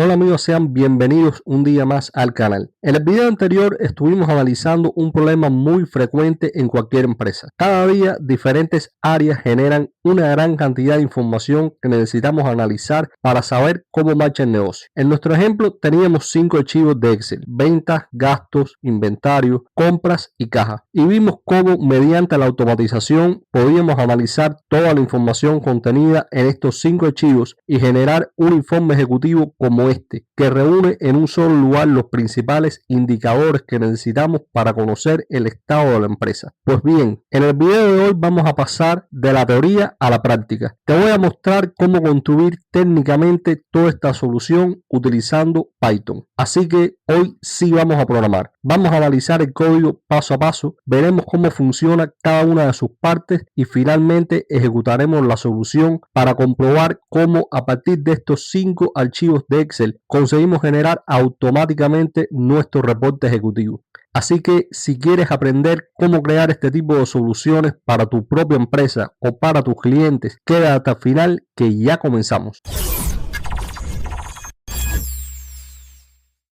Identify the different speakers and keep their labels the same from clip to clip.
Speaker 1: Hola amigos, sean bienvenidos un día más al canal. En el video anterior estuvimos analizando un problema muy frecuente en cualquier empresa. Cada día diferentes áreas generan una gran cantidad de información que necesitamos analizar para saber cómo marcha el negocio. En nuestro ejemplo teníamos 5 archivos de Excel: ventas, gastos, inventario, compras y caja. Y vimos cómo mediante la automatización podíamos analizar toda la información contenida en estos 5 archivos y generar un informe ejecutivo como que reúne en un solo lugar los principales indicadores que necesitamos para conocer el estado de la empresa. Pues bien, en el video de hoy vamos a pasar de la teoría a la práctica. Te voy a mostrar cómo construir técnicamente toda esta solución utilizando Python. Así que hoy sí vamos a programar. Vamos a analizar el código paso a paso, veremos cómo funciona cada una de sus partes y finalmente ejecutaremos la solución para comprobar cómo a partir de estos 5 archivos de Excel conseguimos generar automáticamente nuestro reporte ejecutivo. Así que si quieres aprender cómo crear este tipo de soluciones para tu propia empresa o para tus clientes, quédate hasta el final que ya comenzamos.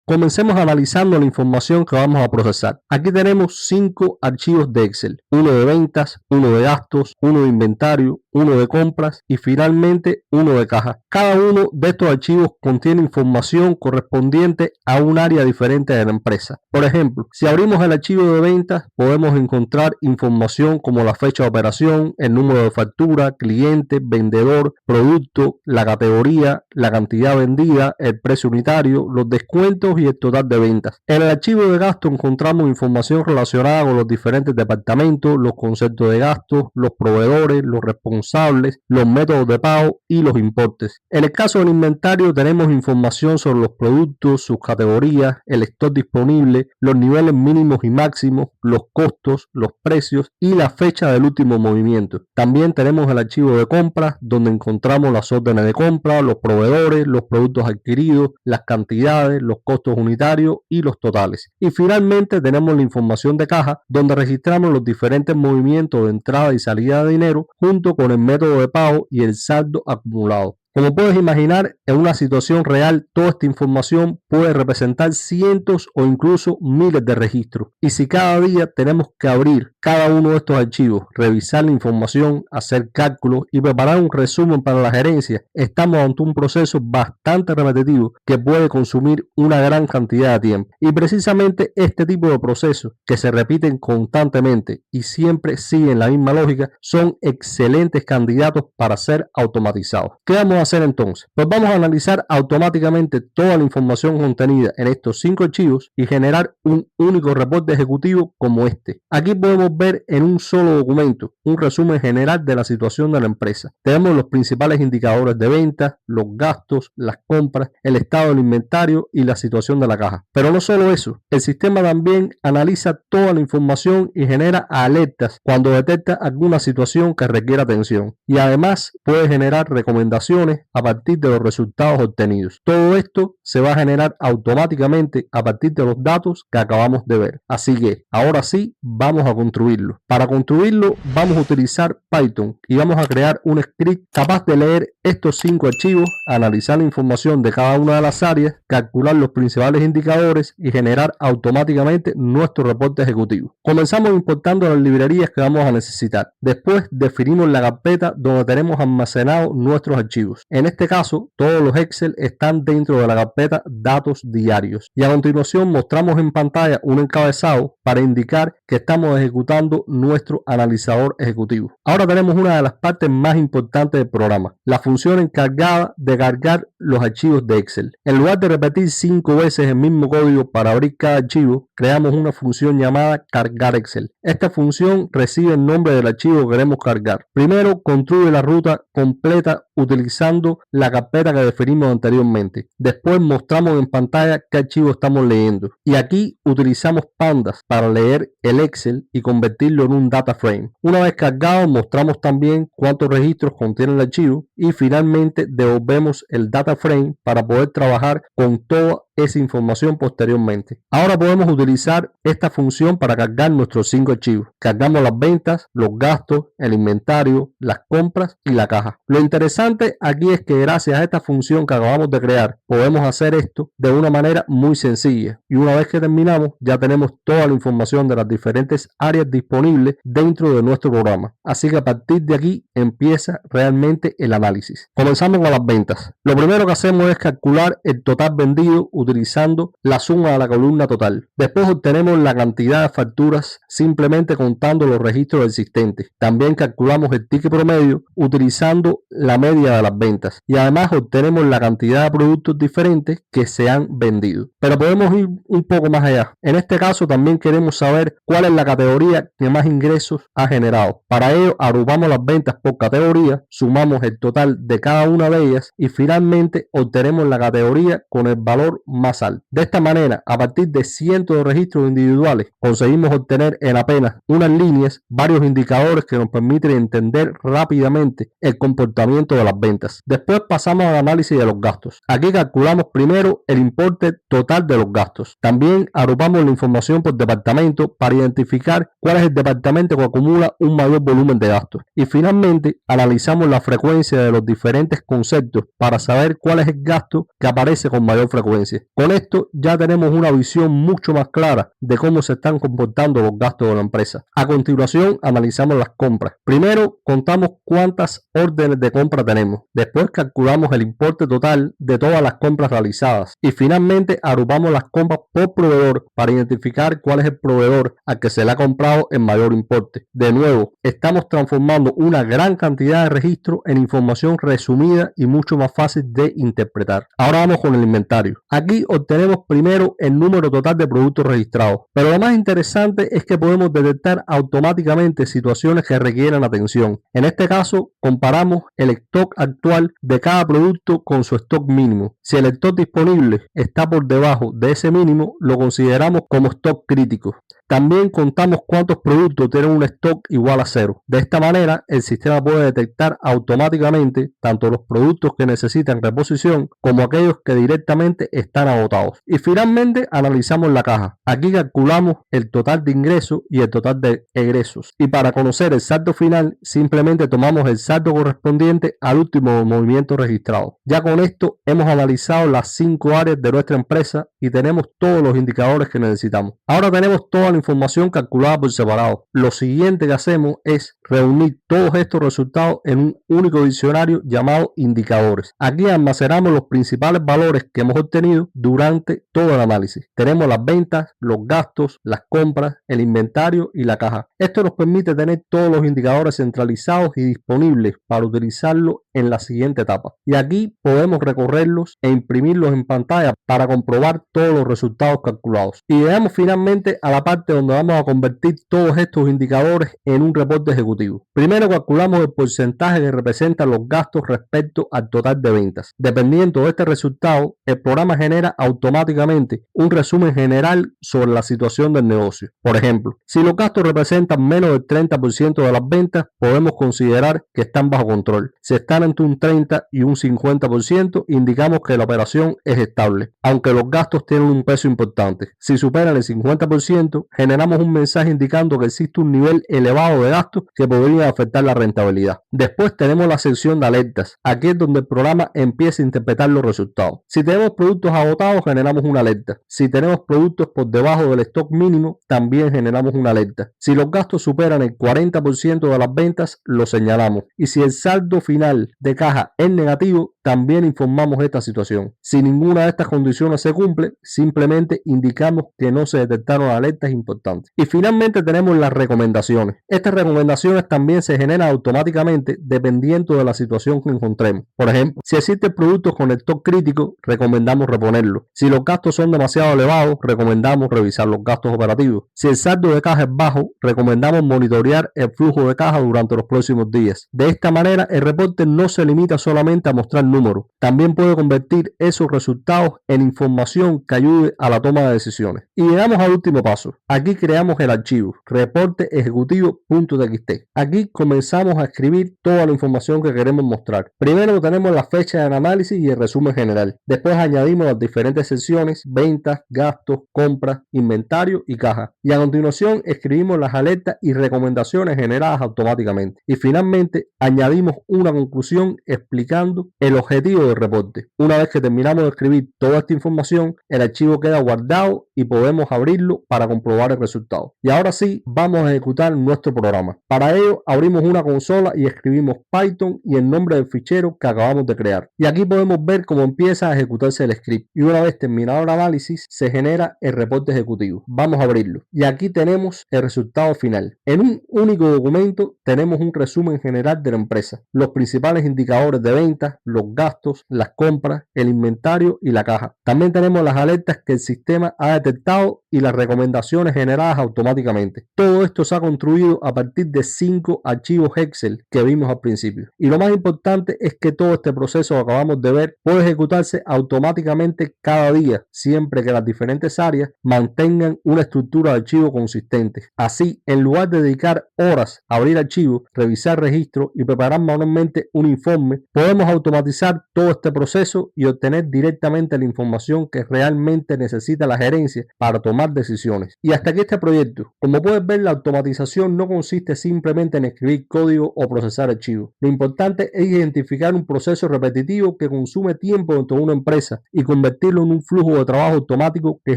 Speaker 1: Comencemos analizando la información que vamos a procesar. Aquí tenemos 5 archivos de Excel: uno de ventas, uno de gastos, uno de inventario, uno de compras y finalmente uno de caja. Cada uno de estos archivos contiene información correspondiente a un área diferente de la empresa. Por ejemplo, si abrimos el archivo de ventas, podemos encontrar información como la fecha de operación, el número de factura, cliente, vendedor, producto, la categoría, la cantidad vendida, el precio unitario, los descuentos y el total de ventas. En el archivo de gasto encontramos información relacionada con los diferentes departamentos, los conceptos de gastos, los proveedores, los responsables, los métodos de pago y los importes. En el caso del inventario tenemos información sobre los productos, sus categorías, el stock disponible, los niveles mínimos y máximos, los costos, los precios y la fecha del último movimiento. También tenemos el archivo de compras, donde encontramos las órdenes de compra, los proveedores, los productos adquiridos, las cantidades, los costos unitarios y los totales. Y finalmente tenemos la información de caja, donde registramos los diferentes movimientos de entrada y salida de dinero junto con el método de pago y el saldo acumulado. Como puedes imaginar, en una situación real, toda esta información puede representar cientos o incluso miles de registros. Y si cada día tenemos que abrir cada uno de estos archivos, revisar la información, hacer cálculos y preparar un resumen para la gerencia, estamos ante un proceso bastante repetitivo que puede consumir una gran cantidad de tiempo. Y precisamente este tipo de procesos que se repiten constantemente y siempre siguen la misma lógica son excelentes candidatos para ser automatizados. ¿Qué vamos a hacer entonces? Pues vamos a analizar automáticamente toda la información contenida en estos 5 archivos y generar un único reporte ejecutivo como este. Aquí podemos ver en un solo documento un resumen general de la situación de la empresa. Tenemos los principales indicadores de ventas, los gastos, las compras, el estado del inventario y la situación de la caja. Pero no solo eso, el sistema también analiza toda la información y genera alertas cuando detecta alguna situación que requiera atención. Y además puede generar recomendaciones a partir de los resultados obtenidos. Todo esto se va a generar automáticamente a partir de los datos que acabamos de ver. Así que ahora sí vamos a construirlo. Para construirlo vamos a utilizar Python y vamos a crear un script capaz de leer estos 5 archivos, analizar la información de cada una de las áreas, calcular los principales indicadores y generar automáticamente nuestro reporte ejecutivo. Comenzamos importando las librerías que vamos a necesitar. Después definimos la carpeta donde tenemos almacenados nuestros archivos. En este caso, todos los Excel están dentro de la carpeta datos diarios. Y a continuación mostramos en pantalla un encabezado para indicar que estamos ejecutando nuestro analizador ejecutivo. Ahora tenemos una de las partes más importantes del programa, la función encargada de cargar los archivos de Excel. En lugar de repetir 5 veces el mismo código para abrir cada archivo, creamos una función llamada cargar Excel. Esta función recibe el nombre del archivo que queremos cargar. Primero construye la ruta completa utilizando la carpeta que definimos anteriormente. Después mostramos en pantalla qué archivo estamos leyendo. Y aquí utilizamos pandas para leer el Excel y convertirlo en un data frame. Una vez cargado, mostramos también cuántos registros contiene el archivo y finalmente devolvemos el data frame para poder trabajar con toda esa información posteriormente. Ahora podemos utilizar esta función para cargar nuestros 5 archivos. Cargamos las ventas, los gastos, el inventario, las compras y la caja. Lo interesante aquí es que gracias a esta función que acabamos de crear, podemos hacer esto de una manera muy sencilla. Y una vez que terminamos, ya tenemos toda la información de las diferentes áreas disponibles dentro de nuestro programa. Así que a partir de aquí empieza realmente el análisis. Comenzamos con las ventas. Lo primero que hacemos es calcular el total vendido utilizando la suma de la columna total. Después obtenemos la cantidad de facturas simplemente contando los registros existentes. También calculamos el ticket promedio utilizando la media de las ventas. Y además obtenemos la cantidad de productos diferentes que se han vendido. Pero podemos ir un poco más allá. En este caso también queremos saber cuál es la categoría que más ingresos ha generado. Para ello agrupamos las ventas por categoría, sumamos el total de cada una de ellas y finalmente obtenemos la categoría con el valor más alto. De esta manera, a partir de cientos de registros individuales, conseguimos obtener en apenas unas líneas varios indicadores que nos permiten entender rápidamente el comportamiento de las ventas. Después pasamos al análisis de los gastos. Aquí calculamos primero el importe total de los gastos. También agrupamos la información por departamento para identificar cuál es el departamento que acumula un mayor volumen de gastos. Y finalmente analizamos la frecuencia de los diferentes conceptos para saber cuál es el gasto que aparece con mayor frecuencia. Con esto ya tenemos una visión mucho más clara de cómo se están comportando los gastos de la empresa. A continuación analizamos las compras. Primero contamos cuántas órdenes de compra tenemos. Después calculamos el importe total de todas las compras realizadas. Y finalmente agrupamos las compras por proveedor para identificar cuál es el proveedor al que se le ha comprado en mayor importe. De nuevo, estamos transformando una gran cantidad de registros en información resumida y mucho más fácil de interpretar. Ahora vamos con el inventario. Aquí obtenemos primero el número total de productos registrados, pero lo más interesante es que podemos detectar automáticamente situaciones que requieren atención. En este caso, comparamos el stock actual de cada producto con su stock mínimo. Si el stock disponible está por debajo de ese mínimo, lo consideramos como stock crítico. También contamos cuántos productos tienen un stock igual a 0. De esta manera, el sistema puede detectar automáticamente tanto los productos que necesitan reposición como aquellos que directamente están agotados. Y finalmente, analizamos la caja. Aquí calculamos el total de ingresos y el total de egresos. Y para conocer el saldo final, simplemente tomamos el saldo correspondiente al último movimiento registrado. Ya con esto, hemos analizado las 5 áreas de nuestra empresa y tenemos todos los indicadores que necesitamos. Ahora tenemos toda la información calculada por separado. Lo siguiente que hacemos es reunir todos estos resultados en un único diccionario llamado indicadores. Aquí almacenamos los principales valores que hemos obtenido durante todo el análisis. Tenemos las ventas, los gastos, las compras, el inventario y la caja. Esto nos permite tener todos los indicadores centralizados y disponibles para utilizarlo en la siguiente etapa. Y aquí podemos recorrerlos e imprimirlos en pantalla para comprobar todos los resultados calculados. Y llegamos finalmente a la parte donde vamos a convertir todos estos indicadores en un reporte ejecutivo. Primero calculamos el porcentaje que representan los gastos respecto al total de ventas. Dependiendo de este resultado, el programa genera automáticamente un resumen general sobre la situación del negocio. Por ejemplo, si los gastos representan menos del 30% de las ventas, podemos considerar que están bajo control. Si están entre un 30 y un 50%, indicamos que la operación es estable, aunque los gastos tienen un peso importante. Si superan el 50%, generamos un mensaje indicando que existe un nivel elevado de gastos que podría afectar la rentabilidad. Después tenemos la sección de alertas. Aquí es donde el programa empieza a interpretar los resultados. Si tenemos productos agotados, generamos una alerta. Si tenemos productos por debajo del stock mínimo, también generamos una alerta. Si los gastos superan el 40% de las ventas, lo señalamos. Y si el saldo final de caja es negativo, también informamos esta situación. Si ninguna de estas condiciones se cumple, simplemente indicamos que no se detectaron alertas importantes. Y finalmente tenemos las recomendaciones. Estas recomendaciones también se generan automáticamente dependiendo de la situación que encontremos. Por ejemplo, si existen productos con stock crítico, recomendamos reponerlo. Si los gastos son demasiado elevados, recomendamos revisar los gastos operativos. Si el saldo de caja es bajo, recomendamos monitorear el flujo de caja durante los próximos días. De esta manera, el reporte no se limita solamente a mostrar números, también puede convertirse convertir esos resultados en información que ayude a la toma de decisiones. Y llegamos al último paso. Aquí creamos el archivo reporteejecutivo.txt. Aquí comenzamos a escribir toda la información que queremos mostrar. Primero tenemos la fecha del análisis y el resumen general. Después añadimos las diferentes secciones: ventas, gastos, compras, inventario y caja. Y a continuación escribimos las alertas y recomendaciones generadas automáticamente. Y finalmente añadimos una conclusión explicando el objetivo del reporte. Una vez que terminamos de escribir toda esta información, el archivo queda guardado y podemos abrirlo para comprobar el resultado. Y ahora sí, vamos a ejecutar nuestro programa. Para ello, abrimos una consola y escribimos Python y el nombre del fichero que acabamos de crear. Y aquí podemos ver cómo empieza a ejecutarse el script. Y una vez terminado el análisis, se genera el reporte ejecutivo. Vamos a abrirlo. Y aquí tenemos el resultado final. En un único documento tenemos un resumen general de la empresa, los principales indicadores de ventas, los gastos, las compras, el inventario y la caja. También tenemos las alertas que el sistema ha detectado y las recomendaciones generadas automáticamente. Todo esto se ha construido a partir de 5 archivos Excel que vimos al principio. Y lo más importante es que todo este proceso que acabamos de ver puede ejecutarse automáticamente cada día, siempre que las diferentes áreas mantengan una estructura de archivo consistente. Así, en lugar de dedicar horas a abrir archivos, revisar registros y preparar manualmente un informe, podemos automatizar todo este proceso y obtener directamente la información que realmente necesita la gerencia para tomar decisiones. Y hasta aquí este proyecto. Como puedes ver, la automatización no consiste simplemente en escribir código o procesar archivos. Lo importante es identificar un proceso repetitivo que consume tiempo dentro de una empresa y convertirlo en un flujo de trabajo automático que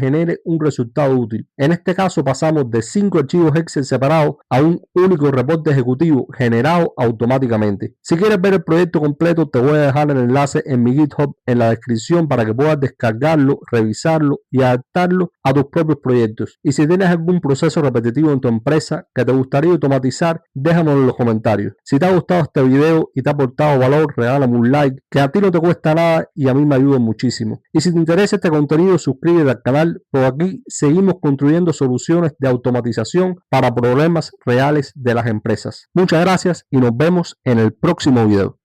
Speaker 1: genere un resultado útil. En este caso pasamos de 5 archivos Excel separados a un único reporte ejecutivo generado automáticamente. Si quieres ver el proyecto completo, te voy a dejar el enlace en mi GitHub en la descripción para que puedas descargarlo, revisarlo y adaptarlo a tus propios proyectos. Y si tienes algún proceso repetitivo en tu empresa que te gustaría automatizar, déjamelo en los comentarios. Si te ha gustado este video y te ha aportado valor, regálame un like, que a ti no te cuesta nada y a mí me ayuda muchísimo. Y si te interesa este contenido, suscríbete al canal, por aquí seguimos construyendo soluciones de automatización para problemas reales de las empresas. Muchas gracias y nos vemos en el próximo video.